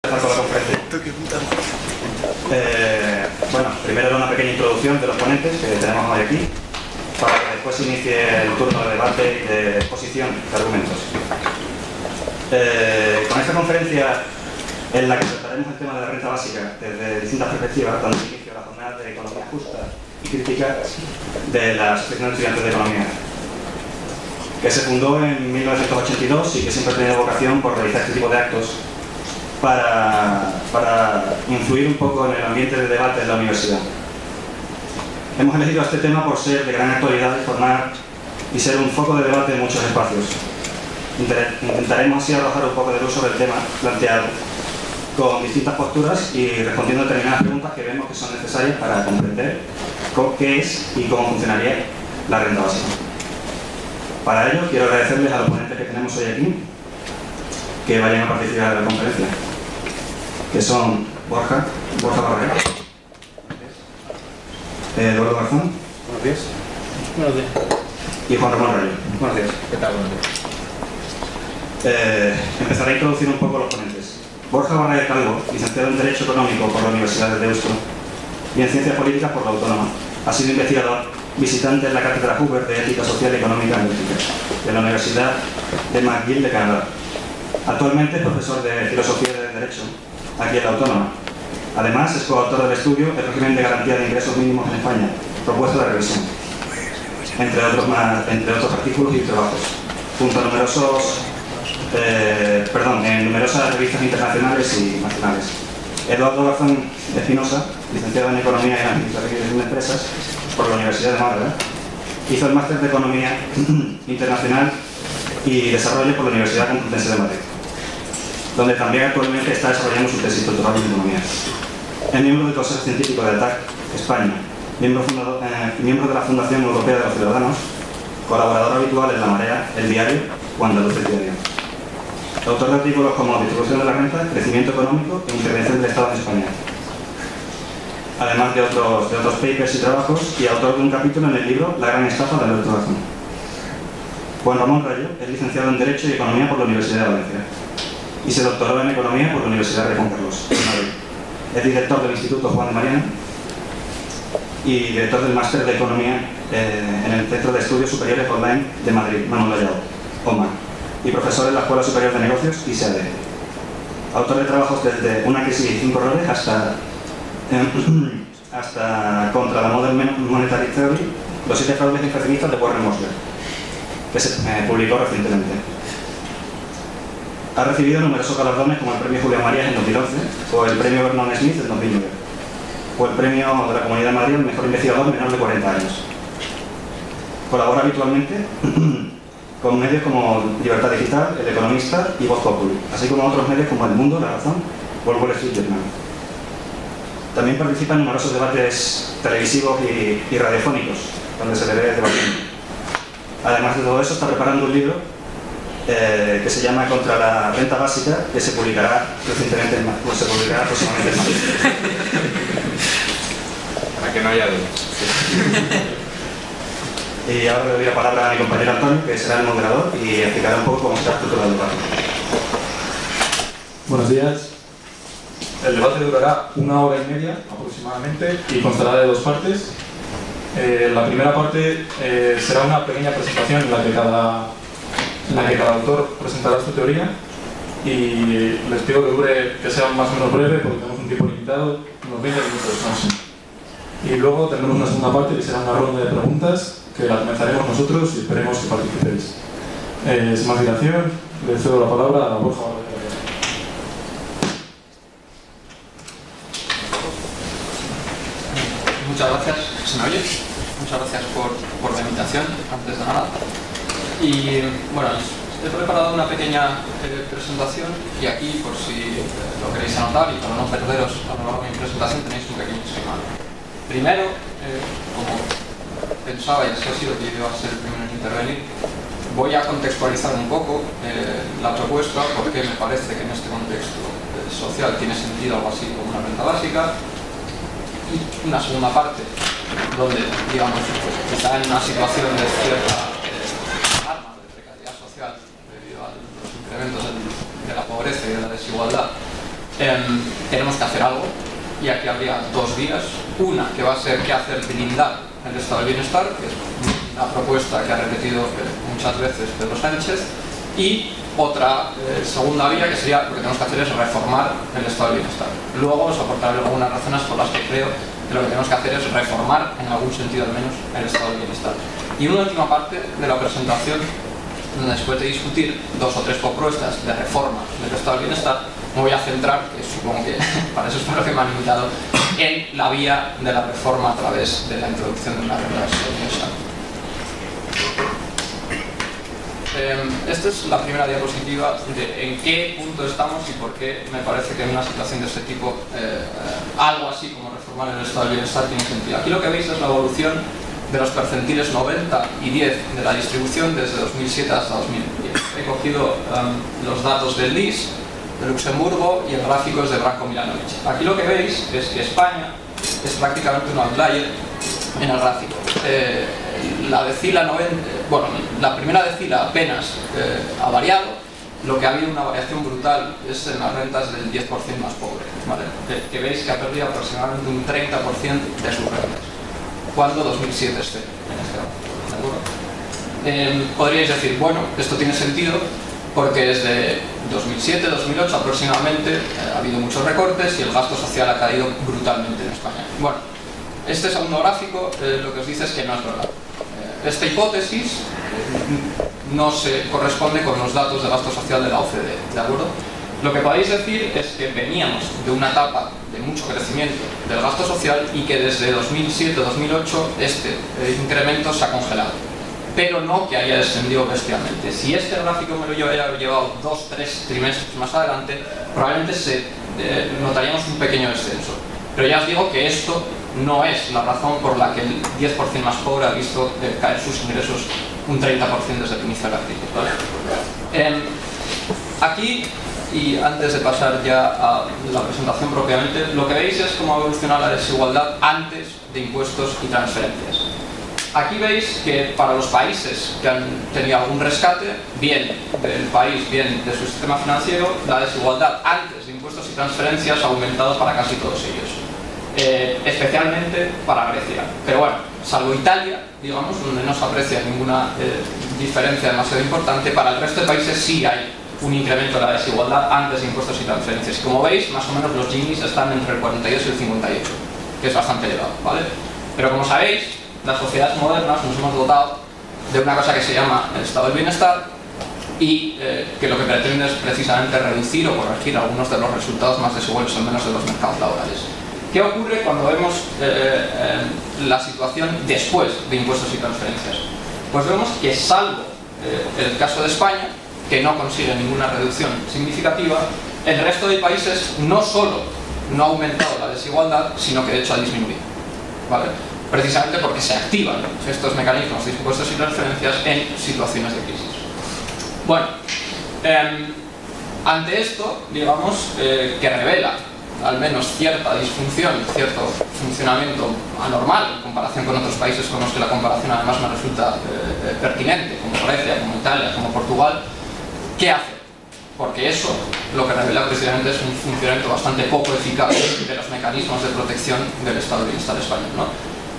Con la conferencia. Bueno, primero una pequeña introducción de los ponentes que tenemos hoy aquí, para que después se inicie el turno de debate y de exposición de argumentos. Con esta conferencia, en la que trataremos el tema de la renta básica desde distintas perspectivas, dando inicio a la jornada de economía justa y crítica de la Asociación de Estudiantes de Economía, que se fundó en 1982 y que siempre ha tenido vocación por realizar este tipo de actos para influir un poco en el ambiente de debate en la universidad. Hemos elegido este tema por ser de gran actualidad y formar y ser un foco de debate en muchos espacios. Intentaremos así arrojar un poco de luz sobre el tema planteado, con distintas posturas y respondiendo a determinadas preguntas que vemos que son necesarias para comprender qué es y cómo funcionaría la renta básica. Para ello, quiero agradecerles a los ponentes que tenemos hoy aquí que vayan a participar de la conferencia, que son Borja Barrera, Eduardo Garzón, buenos días. Buenos días. Y Juan Ramón Rayo. Buenos días. ¿Qué tal? Buenos días. Empezaré a introducir un poco los ponentes. Borja Barrera Calvo, licenciado en Derecho Económico por la Universidad de Deusto y en Ciencias Políticas por la Autónoma. Ha sido investigador visitante en la Cátedra Hoover de Ética Social y Económica en Bélgica, de la Universidad de McGill de Canadá. Actualmente es profesor de Filosofía del Derecho aquí en la Autónoma. Además, es coautor del estudio El régimen de garantía de ingresos mínimos en España, propuesta de revisión, entre otros artículos y trabajos, junto a en numerosas revistas internacionales y nacionales. Eduardo Garzón Espinosa, licenciado en Economía y Administración de Empresas por la Universidad de Málaga, hizo el máster de Economía Internacional y Desarrollo por la Universidad Complutense de Madrid, donde también actualmente está desarrollando su tesis doctoral en Economía. Es miembro del Consejo Científico de ATAC España, miembro de la Fundación Europea de los Ciudadanos, colaborador habitual en La Marea, El Diario o Andalucía Diario. Autor de artículos como Distribución de la renta, Crecimiento económico e Intervención del Estado en España. Además de otros papers y trabajos, y autor de un capítulo en el libro La gran estafa de Alberto Garzón. Juan Ramón Rayo es licenciado en Derecho y Economía por la Universidad de Valencia y se doctoró en Economía por la Universidad de Juan Carlos, en Madrid. Es director del Instituto Juan de Mariana y director del Máster de Economía en el Centro de Estudios Superiores Online de Madrid, Manuel Ayau, OMA, y profesor en la Escuela Superior de Negocios, ISEAD. Autor de trabajos desde Una crisis y 5 errores hasta Contra la Modern Monetary Theory, Los 7 fraudes inflacionistas de Warren Mosler, que se publicó recientemente. Ha recibido numerosos galardones como el Premio Julián Marías en 2011 o el Premio Vernon Smith en 2009 o el Premio de la Comunidad de Madrid al Mejor Investigador menor de 40 años. Colabora habitualmente con medios como Libertad Digital, El Economista y Voz Populi, así como otros medios como El Mundo, La Razón o el Wall Street Journal. También participa en numerosos debates televisivos y radiofónicos, donde se le ve debatiendo. Además de todo eso, está preparando un libro que se llama Contra la renta básica, que se publicará recientemente próximamente en Madrid. Para que no haya dudas. Y ahora le doy la palabra a mi compañero Antonio, que será el moderador, y explicará un poco cómo está estructurado el debate. Buenos días. El debate durará 1 hora y media aproximadamente y constará de 2 partes. La primera parte será una pequeña presentación en la que cada autor presentará su teoría, y les pido que sea más o menos breve porque tenemos un tiempo limitado, unos 20 minutos máximo. Y luego tendremos una segunda parte que será una ronda de preguntas que la comenzaremos nosotros y esperemos que participéis. Sin más dilación, le cedo la palabra a Borja. Muchas gracias. ¿Se me oye? Muchas gracias por la invitación, antes de nada. Y bueno, he preparado una pequeña presentación y aquí, por si lo queréis anotar y para no perderos a lo largo de mi presentación, tenéis un pequeño esquema. Primero, como pensaba y así ha sido que yo iba a ser el primero en intervenir, voy a contextualizar un poco la propuesta, porque me parece que en este contexto social tiene sentido algo así como una renta básica, y una segunda parte donde, digamos, pues, está en una situación de cierta alarma de precariedad social debido a los incrementos de la pobreza y de la desigualdad, tenemos que hacer algo, y aquí habría dos vías. Una, que va a ser qué hacer blindar el estado del bienestar, que es una propuesta que ha repetido muchas veces Pedro Sánchez, y otra segunda vía, que sería lo que tenemos que hacer es reformar el estado del bienestar. Luego os aportaré algunas razones por las que creo que lo que tenemos que hacer es reformar, en algún sentido al menos, el estado del bienestar. Y una última parte de la presentación, donde después de discutir dos o tres propuestas de reforma del estado del bienestar, me voy a centrar, que supongo que para eso es para lo que me han invitado, en la vía de la reforma a través de la introducción de una renta de estado del bienestar. Esta es la primera diapositiva de en qué punto estamos y por qué me parece que en una situación de este tipo algo así como reformar el estado del bienestar tiene sentido. Aquí lo que veis es la evolución de los percentiles 90 y 10 de la distribución desde 2007 hasta 2010. He cogido los datos del LIS, de Luxemburgo, y el gráfico es de Branko Milanovic. Aquí lo que veis es que España es prácticamente un outlier en el gráfico. La primera decila apenas ha variado. Lo que ha habido una variación brutal es en las rentas del 10% más pobre, ¿vale? Que veis que ha perdido aproximadamente un 30% de sus rentas, cuando 2007 esté en este grado. Podríais decir, bueno, esto tiene sentido porque desde 2007-2008 aproximadamente ha habido muchos recortes y el gasto social ha caído brutalmente en España. Bueno, este segundo gráfico lo que os dice es que no es verdad. Esta hipótesis no se corresponde con los datos de gasto social de la OCDE, ¿de acuerdo? Lo que podéis decir es que veníamos de una etapa de mucho crecimiento del gasto social y que desde 2007-2008 este incremento se ha congelado, pero no que haya descendido bestialmente. Si este gráfico me lo hubiera llevado 2-3 trimestres más adelante, probablemente notaríamos un pequeño descenso. Pero ya os digo que esto no es la razón por la que el 10% más pobre ha visto caer sus ingresos un 30% desde el inicio de la crisis, ¿vale? Aquí, y antes de pasar ya a la presentación propiamente, lo que veis es cómo ha evolucionado la desigualdad antes de impuestos y transferencias. Aquí veis que para los países que han tenido algún rescate, bien del país, bien de su sistema financiero, la desigualdad antes de impuestos y transferencias ha aumentado para casi todos ellos. Especialmente para Grecia. Pero bueno, salvo Italia, digamos, donde no se aprecia ninguna diferencia demasiado importante, para el resto de países sí hay un incremento de la desigualdad antes de impuestos y transferencias. Como veis, más o menos los Ginis están entre el 42 y el 58, que es bastante elevado, ¿vale? Pero como sabéis, las sociedades modernas nos hemos dotado de una cosa que se llama el estado del bienestar y que lo que pretende es precisamente reducir o corregir algunos de los resultados más desiguales, al menos de los mercados laborales. ¿Qué ocurre cuando vemos la situación después de impuestos y transferencias? Pues vemos que salvo el caso de España, que no consigue ninguna reducción significativa, el resto de países no solo no ha aumentado la desigualdad, sino que de hecho ha disminuido, ¿vale? Precisamente porque se activan estos mecanismos de impuestos y transferencias en situaciones de crisis. Bueno, ante esto, digamos, que revela al menos cierta disfunción, cierto funcionamiento anormal en comparación con otros países con los que la comparación además me resulta pertinente, como Grecia, como Italia, como Portugal, ¿qué hace? Porque eso lo que revela precisamente es un funcionamiento bastante poco eficaz de los mecanismos de protección del estado de bienestar español, ¿no?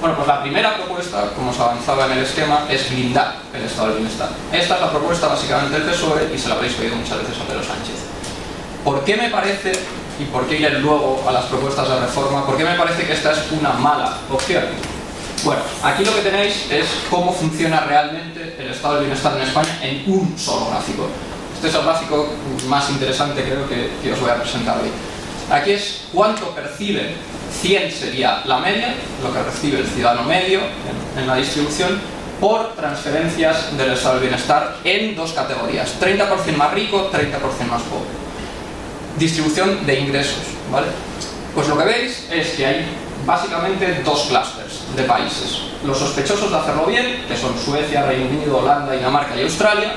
Bueno, pues la primera propuesta, como se avanzaba en el esquema, es blindar el estado del bienestar. Esta es la propuesta básicamente del PSOE y se la habréis oído muchas veces a Pedro Sánchez. ¿Por qué me parece, y por qué ir luego a las propuestas de reforma, por qué me parece que esta es una mala opción? Bueno, aquí lo que tenéis es cómo funciona realmente el estado del bienestar en España en un solo gráfico. Este es el gráfico más interesante creo que os voy a presentar hoy. Aquí es cuánto percibe, 100 sería la media, lo que recibe el ciudadano medio en la distribución, por transferencias del estado del bienestar en dos categorías, 30% más rico, 30% más pobre. Distribución de ingresos, ¿vale? Pues lo que veis es que hay básicamente dos clústeres de países. Los sospechosos de hacerlo bien, que son Suecia, Reino Unido, Holanda, Dinamarca y Australia,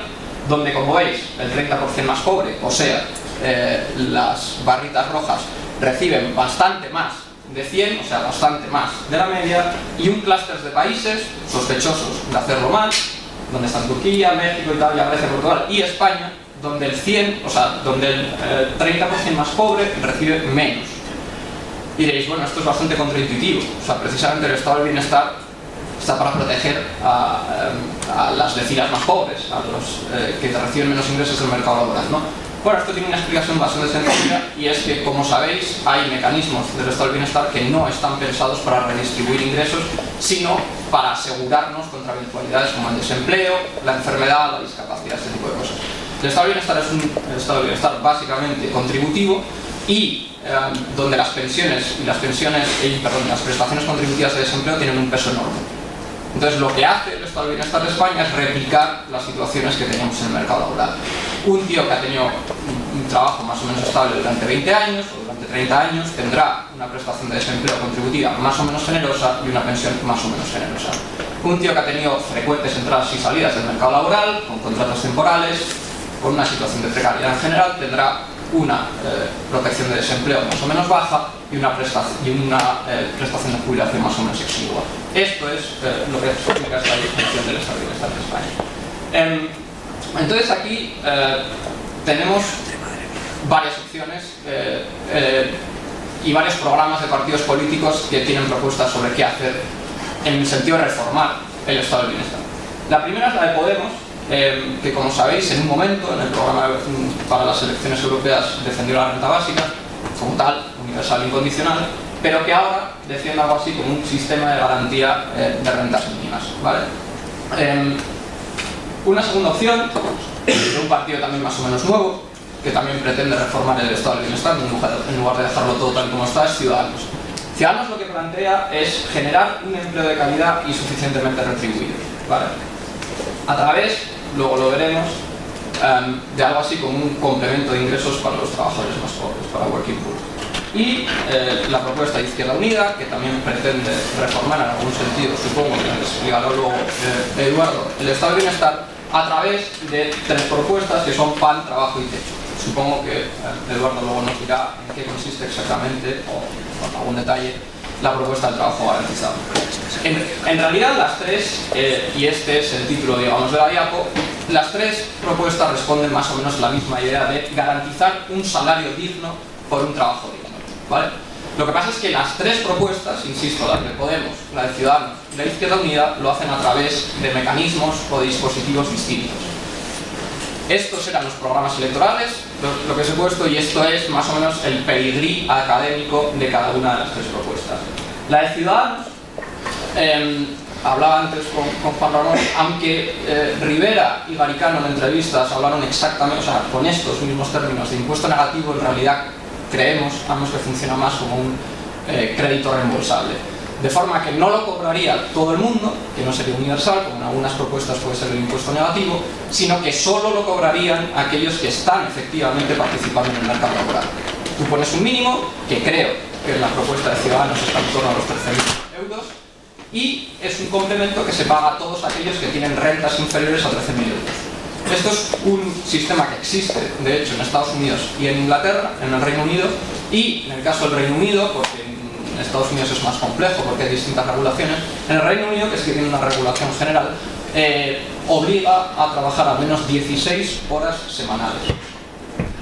donde, como veis, el 30% más pobre, o sea, las barritas rojas, reciben bastante más de 100, o sea, bastante más de la media, y un clúster de países sospechosos de hacerlo mal, donde están Turquía, México, Italia, Grecia, Portugal y España, donde el 30% más pobre recibe menos. Y diréis, bueno, esto es bastante contraintuitivo. O sea, precisamente el estado del bienestar está para proteger a las vecinas más pobres, a los que reciben menos ingresos del mercado laboral, ¿no? Bueno, esto tiene una explicación bastante sencilla, y es que, como sabéis, hay mecanismos del estado del bienestar que no están pensados para redistribuir ingresos, sino para asegurarnos contra eventualidades como el desempleo, la enfermedad, la discapacidad, este tipo de cosas. El estado del bienestar es un estado del bienestar básicamente contributivo, y donde las prestaciones contributivas de desempleo tienen un peso enorme. Entonces, lo que hace el estado del bienestar de España es replicar las situaciones que teníamos en el mercado laboral. Un tío que ha tenido un trabajo más o menos estable durante 20 años o durante 30 años tendrá una prestación de desempleo contributiva más o menos generosa y una pensión más o menos generosa. Un tío que ha tenido frecuentes entradas y salidas del mercado laboral, con contratos temporales, con una situación de precariedad en general, tendrá una protección de desempleo más o menos baja y una prestación de jubilación más o menos exigua. Esto es lo que explica esta definición del estado del bienestar de España. Entonces aquí tenemos varias opciones y varios programas de partidos políticos que tienen propuestas sobre qué hacer en el sentido de reformar el estado del bienestar. La primera es la de Podemos, que, como sabéis, en un momento en el programa para las elecciones europeas defendió la renta básica como tal, universal e incondicional, pero que ahora defiende algo así como un sistema de garantía de rentas mínimas, ¿vale? Una segunda opción, de un partido también más o menos nuevo, que también pretende reformar el estado del bienestar en lugar de dejarlo todo tal como está, es Ciudadanos. Ciudadanos lo que plantea es generar un empleo de calidad y suficientemente retribuido, ¿vale? A través, luego lo veremos, de algo así como un complemento de ingresos para los trabajadores más pobres, para Working Poor. Y la propuesta de Izquierda Unida, que también pretende reformar en algún sentido, supongo que les explicará luego Eduardo, el estado del bienestar a través de 3 propuestas que son pan, trabajo y techo. Supongo que Eduardo luego nos dirá en qué consiste exactamente, o con algún detalle, la propuesta del trabajo garantizado. En realidad las 3, y este es el título, digamos, de la diapo, las 3 propuestas responden más o menos a la misma idea de garantizar un salario digno por un trabajo digno, ¿vale? Lo que pasa es que las 3 propuestas, insisto, la de Podemos, la de Ciudadanos y la de Izquierda Unida, lo hacen a través de mecanismos o de dispositivos distintos. Estos eran los programas electorales, lo que os he puesto, y esto es más o menos el pedigrí académico de cada una de las 3 propuestas. La de Ciudadanos, hablaba antes con Juan Ramón, aunque Rivera y Garicano en entrevistas hablaron exactamente, o sea, con estos mismos términos de impuesto negativo, en realidad creemos ambos que funciona más como un crédito reembolsable. De forma que no lo cobraría todo el mundo, que no sería universal, como en algunas propuestas puede ser el impuesto negativo, sino que solo lo cobrarían aquellos que están efectivamente participando en el mercado laboral. Tú pones un mínimo, que creo que en la propuesta de Ciudadanos está en torno a los 13.000 euros, y es un complemento que se paga a todos aquellos que tienen rentas inferiores a 13.000 euros. Esto es un sistema que existe, de hecho, en Estados Unidos y en Inglaterra, en el Reino Unido, y en el caso del Reino Unido, porque en Estados Unidos es más complejo porque hay distintas regulaciones, en el Reino Unido, que es que tiene una regulación general, obliga a trabajar al menos 16 horas semanales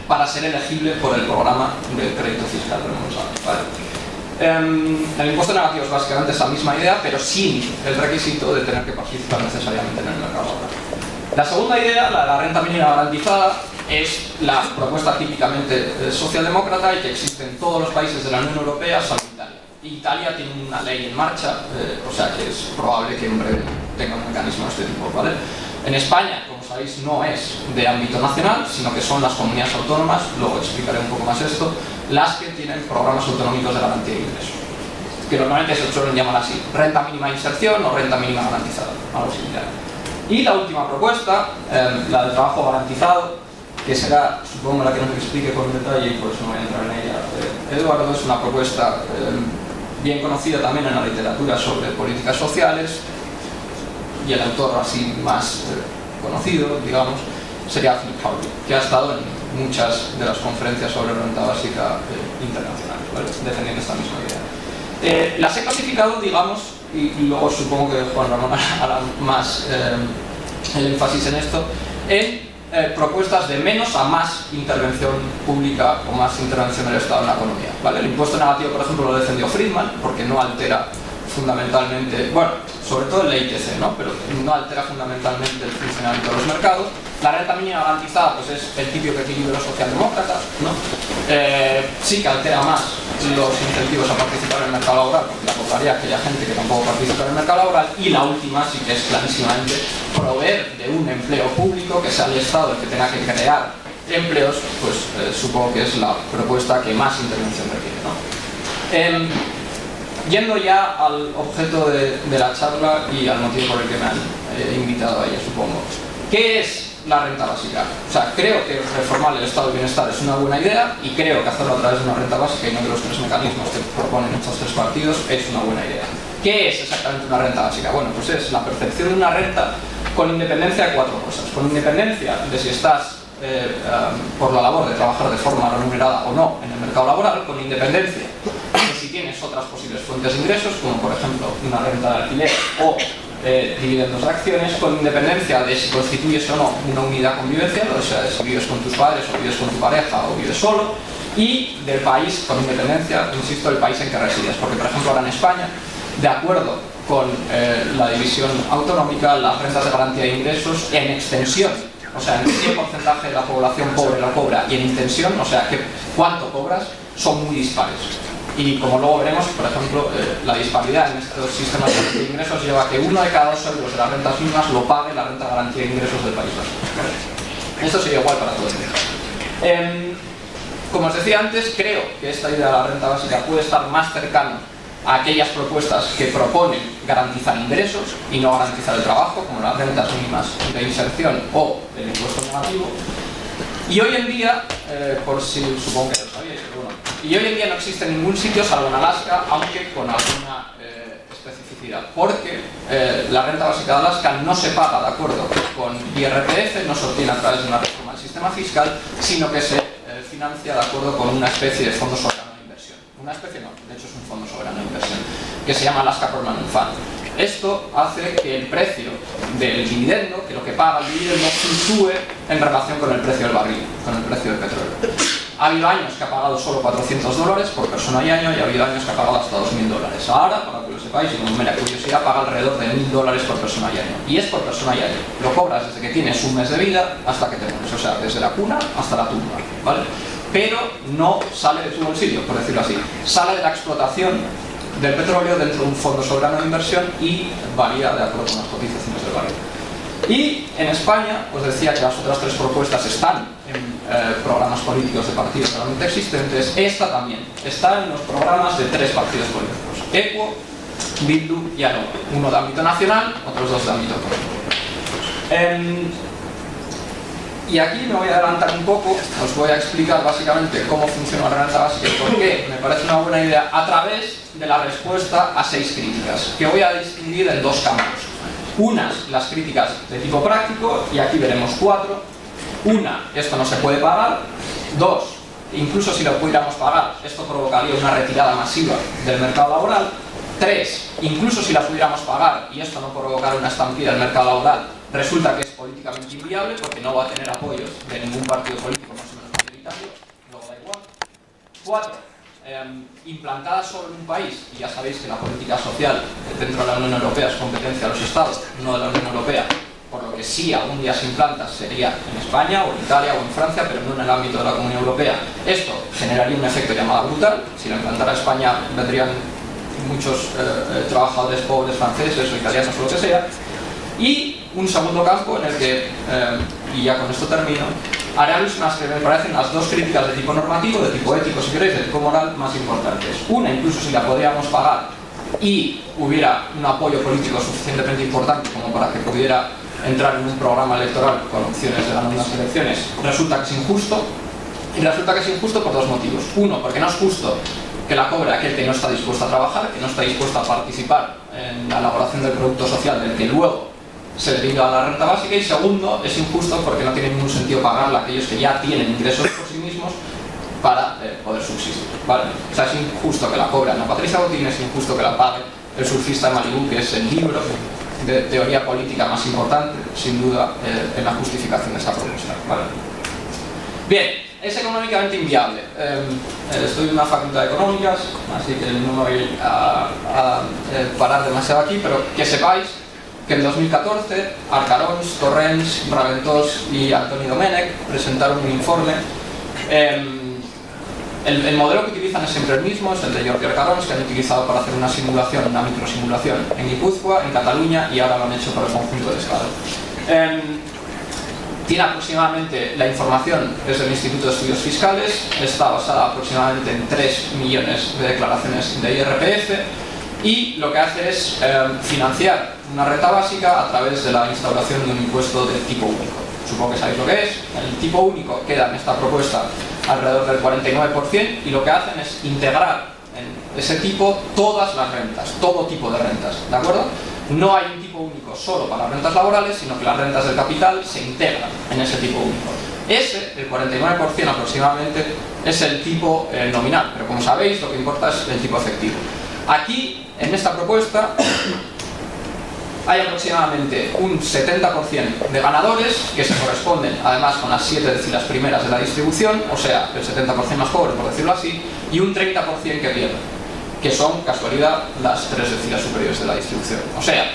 para ser elegible por el programa de crédito fiscal reembolsable, ¿vale? El impuesto negativo es básicamente esa misma idea, pero sin el requisito de tener que participar necesariamente en el mercado laboral. La segunda idea, la de la renta mínima garantizada, es la propuesta típicamente socialdemócrata y que existe en todos los países de la Unión Europea, salvo Italia. Italia tiene una ley en marcha, o sea que es probable que en breve tenga un mecanismo de este tipo, ¿vale? En España, como sabéis, no es de ámbito nacional, sino que son las comunidades autónomas, luego explicaré un poco más esto, las que tienen programas autonómicos de garantía de ingresos, que normalmente se suelen llamar así, renta mínima de inserción o renta mínima garantizada, algo similar. Y la última propuesta, la del trabajo garantizado, que será, supongo, la que nos explique con detalle, y por eso no voy a entrar en ella, Eduardo, es una propuesta bien conocida también en la literatura sobre políticas sociales, y el autor así más conocido, digamos, sería Philip Howley, que ha estado en muchas de las conferencias sobre renta básica internacionales, ¿vale? Defendiendo esta misma idea. Las he clasificado, digamos, y luego supongo que Juan Ramón hará más el énfasis en esto, en propuestas de menos a más intervención pública o más intervención del Estado en la economía, ¿vale? El impuesto negativo, por ejemplo, lo defendió Friedman porque no altera fundamentalmente, bueno, sobre todo el ITC, ¿no? Pero no altera fundamentalmente el funcionamiento de los mercados. La renta mínima garantizada pues es el típico equilibrio socialdemócrata, ¿no? Sí que altera más los incentivos a participar en el mercado laboral, porque la cobraría aquella gente que tampoco participa en el mercado laboral, y la última sí que es clarísimamente proveer de un empleo público, que sea el Estado el que tenga que crear empleos, pues supongo que es la propuesta que más intervención requiere, ¿no? Yendo ya al objeto de la charla y al motivo por el que me han invitado a ella, supongo. ¿Qué es la renta básica? O sea, creo que reformar el estado del bienestar es una buena idea y creo que hacerlo a través de una renta básica y no de los tres mecanismos que proponen estos tres partidos es una buena idea. ¿Qué es exactamente una renta básica? Bueno, pues es la percepción de una renta con independencia de cuatro cosas. Con independencia de si estás por la labor de trabajar de forma remunerada o no en el mercado laboral, con independencia de si tienes otras posibles fuentes de ingresos, como por ejemplo una renta de alquiler o dividendos de acciones, con independencia de si constituyes o no una unidad convivencial, o sea, si vives con tus padres o vives con tu pareja o vives solo, y del país, con independencia, insisto, del país en que resides, porque por ejemplo ahora en España, de acuerdo con la división autonómica, las rentas de garantía de ingresos en extensión, o sea, en qué porcentaje de la población pobre lo cobra y en intención, o sea, cuánto cobras, son muy dispares. Y como luego veremos, por ejemplo, la disparidad en estos sistemas de ingresos lleva a que 1 de cada 2 euros de las rentas mínimas lo pague la renta de garantía de ingresos del País Vasco. Esto sería igual para todo el mundo. Como os decía antes, creo que esta idea de la renta básica puede estar más cercana a aquellas propuestas que proponen garantizar ingresos y no garantizar el trabajo, como las rentas mínimas de inserción o el impuesto negativo. Y hoy en día, por si supongo que lo sabíais, pero bueno, y hoy en día no existe en ningún sitio salvo en Alaska, aunque con alguna especificidad, porque la renta básica de Alaska no se paga de acuerdo con IRPF, no se obtiene a través de una reforma del sistema fiscal, sino que se financia de acuerdo con una especie de fondo soberano de inversión. Una especie no, de hecho es un fondo soberano de inversión, que se llama Alaska Permanent Fund. Esto hace que el precio del dividendo, que lo que paga el dividendo, fluctúe en relación con el precio del barril, con el precio del petróleo. Ha habido años que ha pagado solo $400 por persona y año, y ha habido años que ha pagado hasta $2.000. Ahora, para que lo sepáis, y como mera curiosidad, paga alrededor de $1.000 por persona y año. Y es por persona y año. Lo cobras desde que tienes un mes de vida hasta que te mueres, o sea, desde la cuna hasta la tumba, ¿vale? Pero no sale de tu bolsillo, por decirlo así. Sale de la explotación del petróleo dentro de un fondo soberano de inversión y varía de acuerdo con las cotizaciones del barril. Y en España, os decía que las otras tres propuestas están en programas políticos de partidos realmente existentes. Esta también está en los programas de tres partidos políticos: ECUO, Bildu y ANOVA. Uno de ámbito nacional, otros dos de ámbito autonómico. Y aquí me voy a adelantar un poco, os voy a explicar básicamente cómo funciona la renta básica y por qué me parece una buena idea a través de la respuesta a 6 críticas, que voy a distinguir en 2 campos. Unas, las críticas de tipo práctico, y aquí veremos 4. Una, esto no se puede pagar. 2, incluso si lo pudiéramos pagar, esto provocaría una retirada masiva del mercado laboral. 3, incluso si la pudiéramos pagar y esto no provocara una estampida del mercado laboral, resulta que es políticamente inviable porque no va a tener apoyos de ningún partido político más o menos mayoritario, luego da igual. 4, implantada solo en un país, y ya sabéis que la política social dentro de la Unión Europea es competencia de los Estados, no de la Unión Europea, por lo que si algún día se implanta sería en España o en Italia o en Francia, pero no en el ámbito de la Comunidad Europea. Esto generaría un efecto llamada brutal. Si lo implantara España vendrían muchos trabajadores pobres franceses o italianos o lo que sea. Y un segundo campo en el que, y ya con esto termino, haré alusiones que me parecen las 2 críticas de tipo normativo, de tipo ético si queréis, de tipo moral más importantes. Una, incluso si la podríamos pagar y hubiera un apoyo político suficientemente importante como para que pudiera entrar en un programa electoral con opciones de ganar unas elecciones, resulta que es injusto. Y resulta que es injusto por 2 motivos. Uno, porque no es justo que la cobre aquel que no está dispuesto a trabajar, que no está dispuesto a participar en la elaboración del producto social del que luego se deriva a la renta básica. Y segundo, es injusto porque no tiene ningún sentido pagarla a aquellos que ya tienen ingresos por sí mismos para poder subsistir, ¿vale? O sea, es injusto que la cobre Ana Patricia Botín, es injusto que la pague el surfista de Malibú, que es el libro de teoría política más importante, sin duda, en la justificación de esta propuesta, ¿vale? Bien, es económicamente inviable. Estoy en una facultad de económicas, así que no me voy a parar demasiado aquí, pero que sepáis que en 2014 Arcarons, Torrents, Raventós y Antoni Domènech presentaron un informe. El modelo que utilizan es siempre el mismo, es el de Jordi Arcarons, que han utilizado para hacer una simulación, una microsimulación en Guipúzcoa, en Cataluña, y ahora lo han hecho para el conjunto del Estado. Tiene aproximadamente, la información es del Instituto de Estudios Fiscales, está basada aproximadamente en 3 millones de declaraciones de IRPF, y lo que hace es financiar una renta básica a través de la instauración de un impuesto de tipo único. Supongo que sabéis lo que es. El tipo único queda en esta propuesta alrededor del 49%, y lo que hacen es integrar en ese tipo todas las rentas, todo tipo de rentas, ¿de acuerdo? No hay un tipo único solo para las rentas laborales, sino que las rentas del capital se integran en ese tipo único. Ese, el 49% aproximadamente, es el tipo nominal, pero como sabéis, lo que importa es el tipo efectivo. Aquí, en esta propuesta, hay aproximadamente un 70% de ganadores, que se corresponden además con las 7 decilas primeras de la distribución, o sea, el 70% más pobre, por decirlo así, y un 30% que pierden, que son, casualidad, las 3 decilas superiores de la distribución. O sea,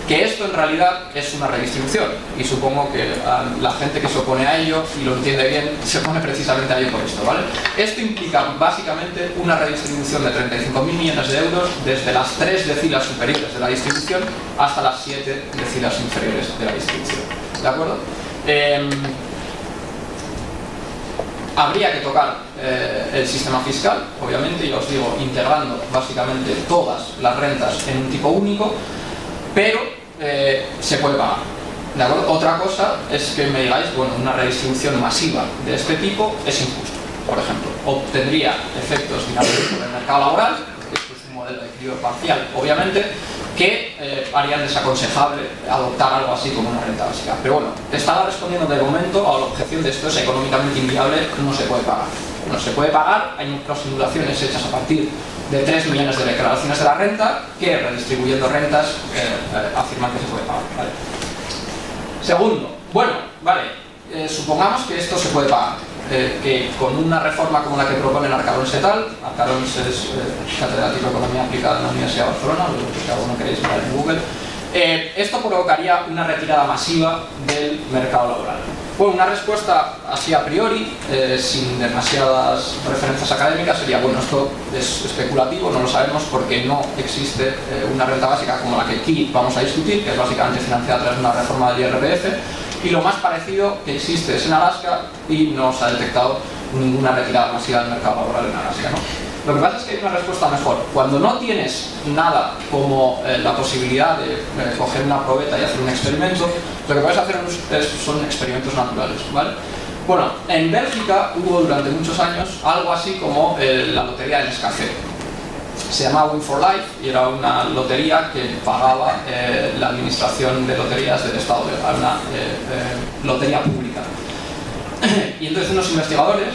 que esto en realidad es una redistribución, y supongo que la gente que se opone a ello, y lo entiende bien, se opone precisamente a ello por esto, ¿vale? Esto implica básicamente una redistribución de 35.000 millones de euros desde las 3 decilas superiores de la distribución hasta las 7 decilas inferiores de la distribución, ¿de acuerdo? Habría que tocar el sistema fiscal, obviamente, ya os digo, integrando básicamente todas las rentas en un tipo único, pero se puede pagar, ¿de acuerdo? Otra cosa es que me digáis, bueno, una redistribución masiva de este tipo es injusto, por ejemplo, obtendría efectos dinámicos sobre el mercado laboral, porque esto es un modelo de equilibrio parcial, obviamente, que harían desaconsejable adoptar algo así como una renta básica. Pero bueno, te estaba respondiendo de momento a la objeción de esto es económicamente inviable, no se puede pagar. No se puede pagar, hay otras simulaciones hechas a partir de 3 millones de declaraciones de la renta que, redistribuyendo rentas, afirman que se puede pagar, ¿vale? Segundo, bueno, vale, supongamos que esto se puede pagar, que con una reforma como la que proponen Arcarons et al. Arcarons es catedrático de Economía Aplicada en la Universidad de Barcelona, lo que alguno queréis mirar en Google. Esto provocaría una retirada masiva del mercado laboral. Bueno, una respuesta así a priori, sin demasiadas referencias académicas, sería, bueno, esto es especulativo, no lo sabemos porque no existe una renta básica como la que aquí vamos a discutir, que es básicamente financiada a través de una reforma del IRPF, y lo más parecido que existe es en Alaska y no se ha detectado ninguna retirada masiva del mercado laboral en Alaska, ¿no? Lo que pasa es que hay una respuesta mejor. Cuando no tienes nada como la posibilidad de coger una probeta y hacer un experimento, lo que puedes hacer son experimentos naturales, ¿vale? Bueno, en Bélgica hubo durante muchos años algo así como la lotería de Nescafé. Se llamaba Win for Life y era una lotería que pagaba la administración de loterías del Estado, era una lotería pública. Y entonces unos investigadores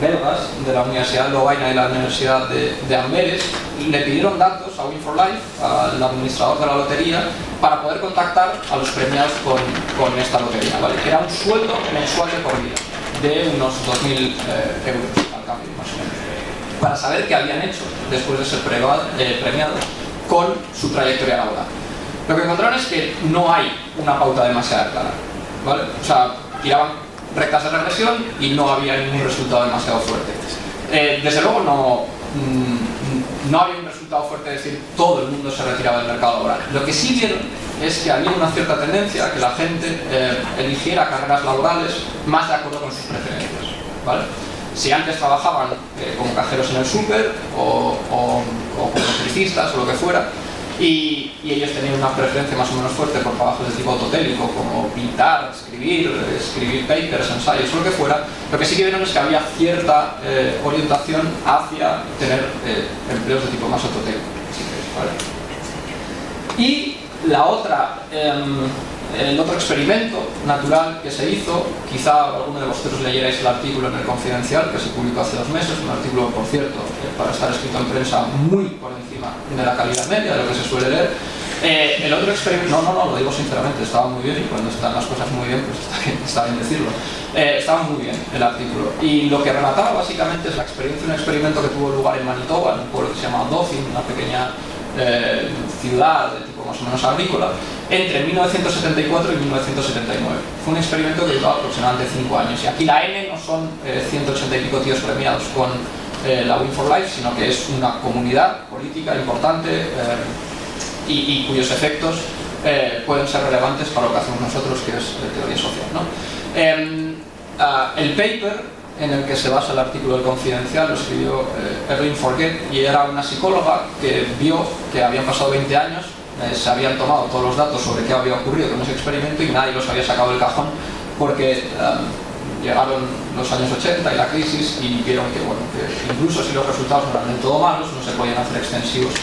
belgas de la Universidad de Lovaina y la Universidad de Amberes le pidieron datos a Win for Life, al administrador de la lotería, para poder contactar a los premiados con esta lotería, ¿vale? Que era un sueldo mensual de por vida de unos 2.000 euros al cambio, más o menos, para saber qué habían hecho después de ser premiados con su trayectoria laboral. Lo que encontraron es que no hay una pauta demasiado clara, ¿vale? O sea, tiraban rectas de regresión y no había ningún resultado demasiado fuerte. Desde luego no había un resultado fuerte de decir todo el mundo se retiraba del mercado laboral. Lo que sí vieron es que había una cierta tendencia a que la gente eligiera carreras laborales más de acuerdo con sus preferencias, ¿vale? Si antes trabajaban como cajeros en el súper o como electricistas o lo que fuera, y ellos tenían una preferencia más o menos fuerte por trabajos de tipo autotélico, como pintar, escribir papers, ensayos o lo que fuera, lo que sí que vieron es que había cierta orientación hacia tener empleos de tipo más autotélico, ¿vale? Y el otro experimento natural que se hizo, quizá alguno de vosotros leyerais el artículo en El Confidencial, que se publicó hace 2 meses, un artículo, por cierto, para estar escrito en prensa muy por encima de la calidad media de lo que se suele leer, El otro experimento, no, lo digo sinceramente, estaba muy bien, y cuando están las cosas muy bien, pues está bien decirlo. Estaba muy bien el artículo, y lo que relataba básicamente es la experiencia, un experimento que tuvo lugar en Manitoba, en un pueblo que se llama Dauphin, una pequeña ciudad de tipo más o menos agrícola, entre 1974 y 1979. Fue un experimento que duró aproximadamente 5 años, y aquí la N no son 180 y pico tíos premiados con la Win for Life, sino que es una comunidad política importante y cuyos efectos pueden ser relevantes para lo que hacemos nosotros, que es teoría social, ¿no? El paper en el que se basa el artículo del Confidencial lo escribió Evelyn Forget, y era una psicóloga que vio que habían pasado 20 años, se habían tomado todos los datos sobre qué había ocurrido con ese experimento y nadie los había sacado del cajón porque llegaron los años 80 y la crisis, y vieron que, bueno, que incluso si los resultados no eran del todo malos, no se podían hacer extensivos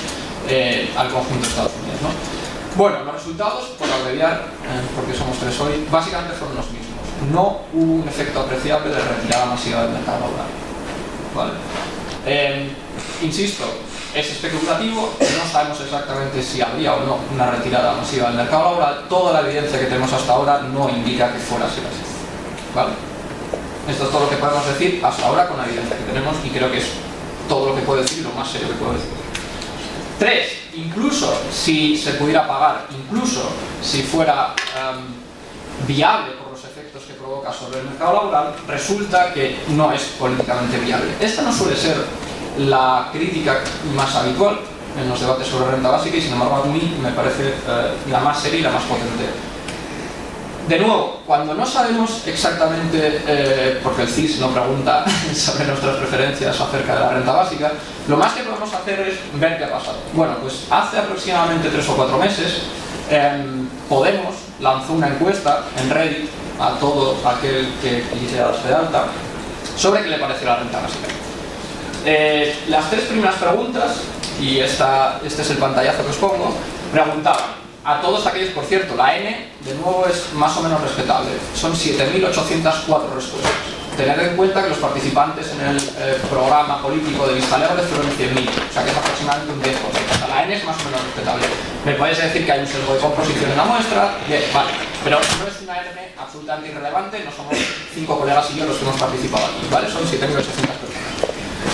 al conjunto de Estados Unidos, ¿no? Bueno, los resultados, por abreviar, porque somos 3 hoy, básicamente fueron los mismos. No hubo un efecto apreciable de retirada masiva del mercado laboral, ¿vale? Insisto, es especulativo, no sabemos exactamente si habría o no una retirada masiva del mercado laboral. Toda la evidencia que tenemos hasta ahora no indica que fuera a ser así, ¿vale? Esto es todo lo que podemos decir hasta ahora con la evidencia que tenemos, y creo que es todo lo que puedo decir, lo más serio que puedo decir. 3. Incluso si se pudiera pagar, incluso si fuera viable por los efectos que provoca sobre el mercado laboral, resulta que no es políticamente viable. Esta no suele ser la crítica más habitual en los debates sobre renta básica, y sin embargo a mí me parece la más seria y la más potente. De nuevo, cuando no sabemos exactamente, porque el CIS no pregunta sobre nuestras preferencias acerca de la renta básica, lo más que podemos hacer es ver qué ha pasado. Bueno, pues hace aproximadamente 3 o 4 meses, Podemos lanzó una encuesta en Reddit a todo aquel que quisiera darse de alta sobre qué le pareció la renta básica. Las 3 primeras preguntas, y este es el pantallazo que os pongo, preguntaban a todos aquellos, por cierto, la N de nuevo es más o menos respetable, son 7.804 respuestas. Tener en cuenta que los participantes en el programa político de Vista Alegre fueron 100.000, o sea que es aproximadamente un 10%. O sea, la N es más o menos respetable. Me podéis decir que hay un sesgo de composición en la muestra, bien, vale, pero no es una N absolutamente irrelevante, no somos 5 colegas y yo los que hemos participado aquí, ¿vale? Son 7.800 personas.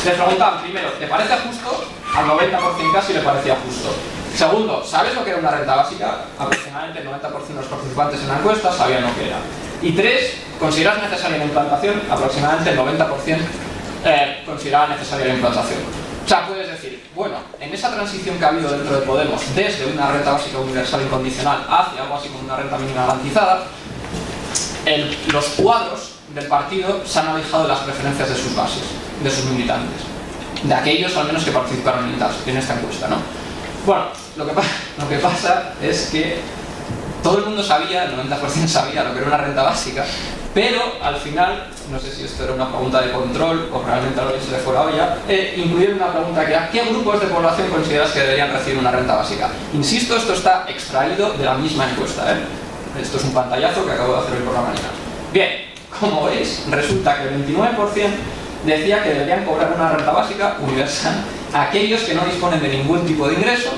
Les preguntaban primero, ¿te parece justo? Al 90% casi le parecía justo. Segundo, ¿sabes lo que era una renta básica? Aproximadamente el 90% de los participantes en la encuesta sabían lo que era. Y 3, ¿consideras necesaria la implantación? Aproximadamente el 90% consideraba necesaria la implantación. O sea, puedes decir, bueno, en esa transición que ha habido dentro de Podemos, desde una renta básica universal incondicional hacia algo así como una renta mínima garantizada, los cuadros del partido se han alejado de las preferencias de sus bases, de sus militantes, de aquellos al menos que participaron en esta encuesta, ¿no? Bueno, lo que pasa es que todo el mundo sabía, el 90% sabía lo que era una renta básica, pero al final, no sé si esto era una pregunta de control o realmente algo que se le fuera a olla, incluyeron una pregunta que era ¿qué grupos de población consideras que deberían recibir una renta básica? Insisto, esto está extraído de la misma encuesta, ¿eh? Esto es un pantallazo que acabo de hacer el programa mañana. Bien, como veis, resulta que el 29% decía que deberían cobrar una renta básica universal a aquellos que no disponen de ningún tipo de ingreso,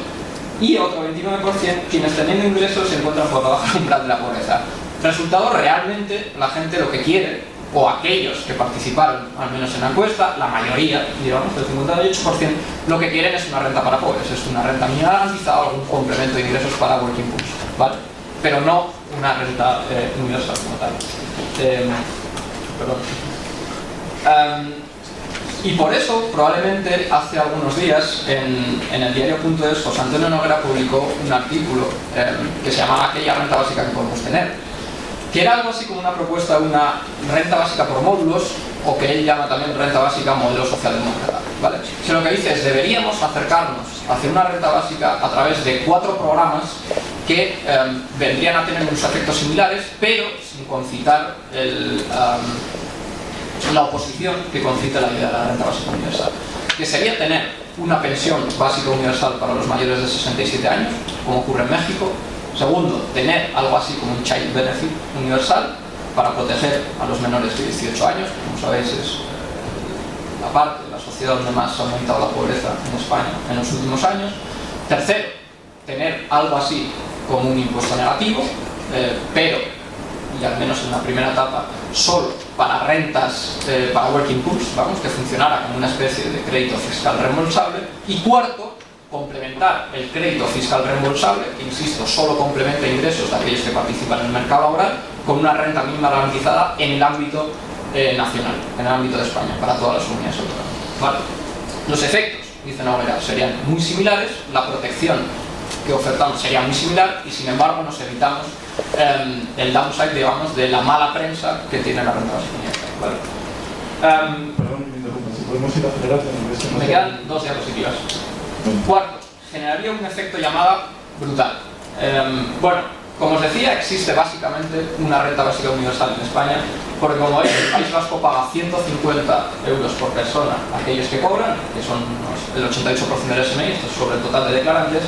y otro 29% quienes teniendo ingresos se encuentran por debajo del umbral de la pobreza. Resultado, realmente la gente lo que quiere, o aquellos que participaron al menos en la encuesta, la mayoría, digamos el 58%, lo que quieren es una renta para pobres, es una renta mínima garantizada o algún complemento de ingresos para Working Poors, ¿vale? Pero no una renta universal como tal. Y por eso, probablemente hace algunos días, en el diario.es, José Antonio Noguera publicó un artículo que se llamaba Aquella renta básica que podemos tener, que era algo así como una propuesta de una renta básica por módulos, o que él llama también renta básica modelo socialdemócrata, ¿vale? Que lo que dice es, deberíamos acercarnos hacia una renta básica a través de 4 programas que vendrían a tener unos efectos similares, pero sin concitar la oposición que concita la idea de la renta básica universal, que sería tener una pensión básica universal para los mayores de 67 años, como ocurre en México. Segundo, tener algo así como un child benefit universal para proteger a los menores de 18 años, como sabéis es la parte de la sociedad donde más ha aumentado la pobreza en España en los últimos años. Tercero, tener algo así como un impuesto negativo, pero, y al menos en la primera etapa, solo para rentas, para working pools, vamos, que funcionara como una especie de crédito fiscal reembolsable. Y cuarto, complementar el crédito fiscal reembolsable, que insisto, solo complementa ingresos de aquellos que participan en el mercado laboral, con una renta mínima garantizada en el ámbito nacional, en el ámbito de España, para todas las comunidades autónomas. ¿Vale? Los efectos, dice Noguera, serían muy similares, la protección que ofertamos sería muy similar y sin embargo nos evitamos el downside, digamos, de la mala prensa que tiene la renta básica. ¿Vale? Perdón, me interrumpo, si podemos ir acelerando. Me quedan 2 diapositivas. Cuarto, generaría un efecto llamada brutal. Bueno, como os decía, existe básicamente una renta básica universal en España, porque como veis, el País Vasco paga 150 euros por persona a aquellos que cobran, que son el 88% del SMI, esto es sobre el total de declarantes,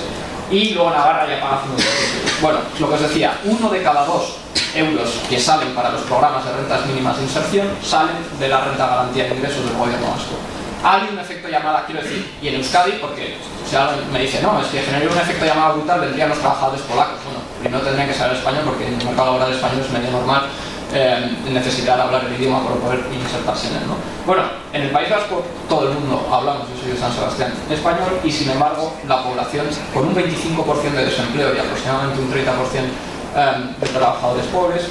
y luego Navarra ya paga 100 euros. Bueno, lo que os decía, 1 de cada 2 euros que salen para los programas de rentas mínimas de inserción salen de la renta garantía de ingresos del gobierno vasco. Hay un efecto llamada, quiero decir, y en Euskadi, porque si alguien me dice, no, es que generaría un efecto llamada brutal, vendrían los trabajadores polacos. Bueno, primero tendrían que saber español, porque en el mercado laboral español es medio normal necesitar hablar el idioma para poder insertarse en él, ¿no? Bueno, en el País Vasco todo el mundo hablamos, yo soy de San Sebastián, español, y sin embargo la población, con un 25% de desempleo y aproximadamente un 30% de trabajadores pobres,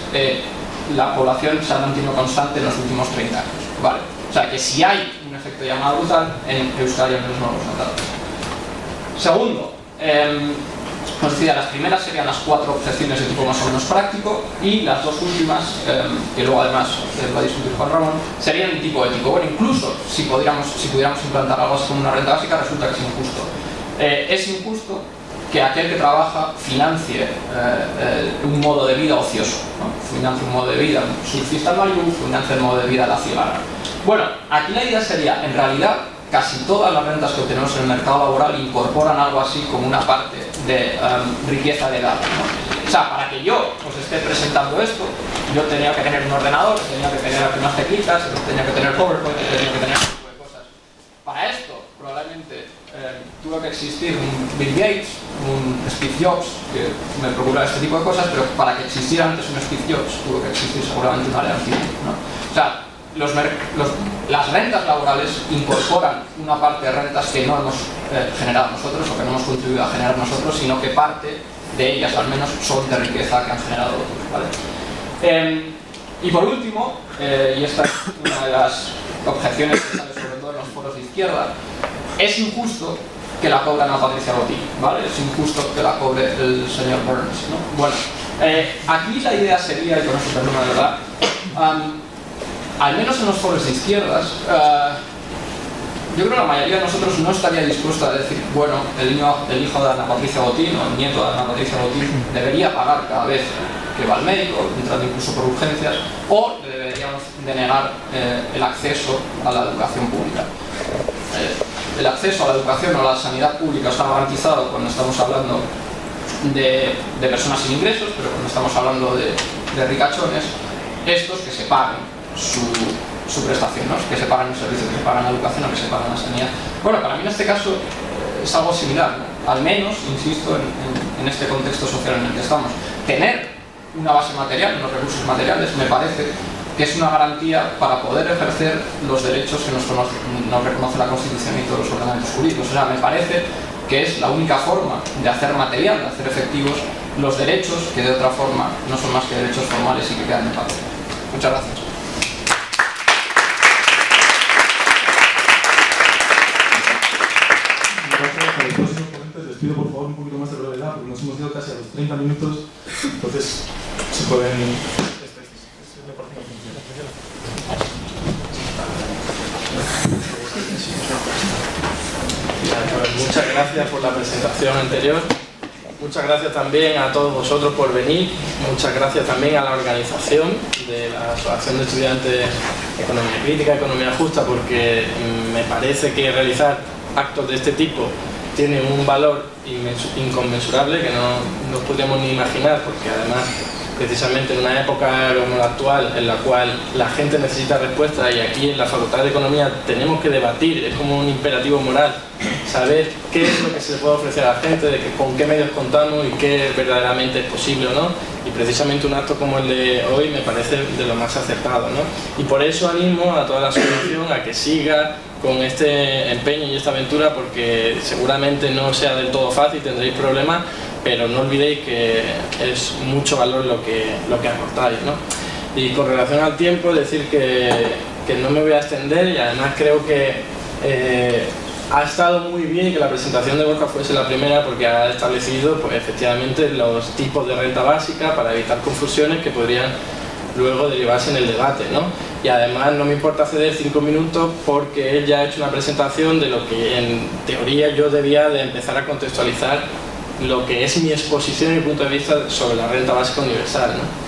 la población se ha mantenido constante en los últimos 30 años, ¿vale? O sea que si hay un efecto llamada brutal, en Euskadi al menos no lo hemos notado. Segundo, os decía, las primeras serían las 4 objeciones de tipo más o menos práctico, y las 2 últimas, que luego además va a discutir Juan Ramón, serían de tipo ético. Bueno, incluso si pudiéramos implantar algo así como una renta básica, resulta que es injusto. Es injusto que aquel que trabaja financie un modo de vida ocioso, ¿no? Financie un modo de vida surfista en Malibu, financie el modo de vida de la cigarra. Bueno, aquí la idea sería, en realidad, casi todas las rentas que obtenemos en el mercado laboral incorporan algo así como una parte de riqueza legada, ¿no? O sea, para que yo os esté presentando esto, yo tenía que tener un ordenador, tenía que tener unas teclitas, tenía que tener PowerPoint, tenía que tener ese tipo de cosas. Para esto, probablemente tuvo que existir un Bill Gates, un Steve Jobs, que me procuraba este tipo de cosas, pero para que existiera antes un Steve Jobs, tuvo que existir seguramente un Alan Turing, ¿no? O sea, las rentas laborales incorporan una parte de rentas que no hemos generado nosotros o que no hemos contribuido a generar nosotros, sino que parte de ellas al menos son de riqueza que han generado otros, ¿vale? Y por último, y esta es una de las objeciones que sale sobre todo en los foros de izquierda, es injusto que la cobre Ana Patricia Botín, ¿vale? Es injusto que la cobre el señor Burns, ¿no? Bueno, aquí la idea sería, y con eso termino de verdad, al menos en los foros de izquierdas, yo creo que la mayoría de nosotros no estaría dispuesta a decir, bueno, el hijo de Ana Patricia Botín o el nieto de Ana Patricia Botín debería pagar cada vez que va al médico, entrando incluso por urgencias, o le deberíamos denegar el acceso a la educación pública. El acceso a la educación o a la sanidad pública está garantizado cuando estamos hablando de personas sin ingresos, pero cuando estamos hablando de ricachones, estos que se paguen su prestación, ¿no? Que se pagan los servicios, que se pagan la educación o que se pagan la sanidad. Bueno, para mí en este caso es algo similar, ¿no? Al menos, insisto, en este contexto social en el que estamos. Tener una base material, unos recursos materiales, me parece que es una garantía para poder ejercer los derechos que nos reconoce la Constitución y todos los ordenamientos jurídicos. O sea, me parece que es la única forma de hacer material, de hacer efectivos los derechos que de otra forma no son más que derechos formales y que quedan en papel. Muchas gracias. Gracias a los próximos ponentes. Les pido por favor un poquito más de brevedad porque nos hemos ido casi a los 30 minutos, entonces se pueden... Muchas gracias por la presentación anterior. Muchas gracias también a todos vosotros por venir. Muchas gracias también a la organización de la Asociación de Estudiantes de Economía Crítica, Economía Justa, porque me parece que realizar actos de este tipo tiene un valor inconmensurable que no podríamos ni imaginar, porque además precisamente en una época como la actual, en la cual la gente necesita respuestas, y aquí en la Facultad de Economía tenemos que debatir, es como un imperativo moral, saber qué es lo que se le puede ofrecer a la gente, con qué medios contamos y qué verdaderamente es posible o no, y precisamente un acto como el de hoy me parece de lo más acertado, ¿no? Y por eso animo a toda la asociación a que siga con este empeño y esta aventura, porque seguramente no sea del todo fácil, tendréis problemas, pero no olvidéis que es mucho valor lo que aportáis, ¿no? Y con relación al tiempo, decir que no me voy a extender, y además creo que ha estado muy bien que la presentación de Borja fuese la primera, porque ha establecido pues, efectivamente los tipos de renta básica para evitar confusiones que podrían luego derivarse en el debate, ¿no? Y además no me importa ceder 5 minutos porque él ya ha hecho una presentación de lo que en teoría yo debía de empezar a contextualizar lo que es mi exposición y mi punto de vista sobre la renta básica universal, ¿no?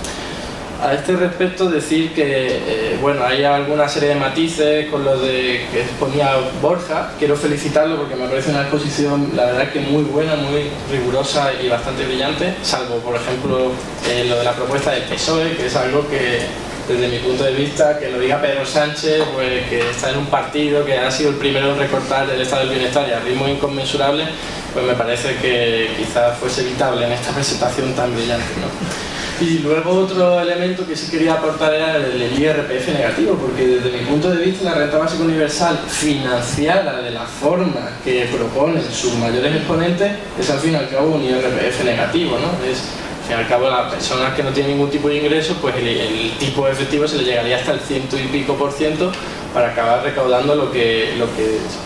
A este respecto decir que bueno, hay alguna serie de matices con lo de que exponía Borja. Quiero felicitarlo porque me parece una exposición, la verdad, que muy buena, muy rigurosa y bastante brillante, salvo por ejemplo lo de la propuesta del PSOE, que es algo que desde mi punto de vista, que lo diga Pedro Sánchez, pues, que está en un partido que ha sido el primero en recortar el estado del bienestar y a ritmos inconmensurables, pues me parece que quizás fuese evitable en esta presentación tan brillante, ¿no? Y luego otro elemento que sí quería aportar era el IRPF negativo, porque desde mi punto de vista la renta básica universal financiada de la forma que proponen sus mayores exponentes es al fin y al cabo un IRPF negativo, ¿no? Es, al fin y al cabo, a las personas que no tienen ningún tipo de ingreso, pues el tipo efectivo se le llegaría hasta el 100 y pico % para acabar recaudando lo que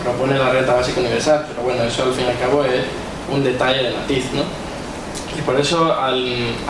propone la renta básica universal. Pero bueno, eso al fin y al cabo es un detalle de matiz, ¿no? Y por eso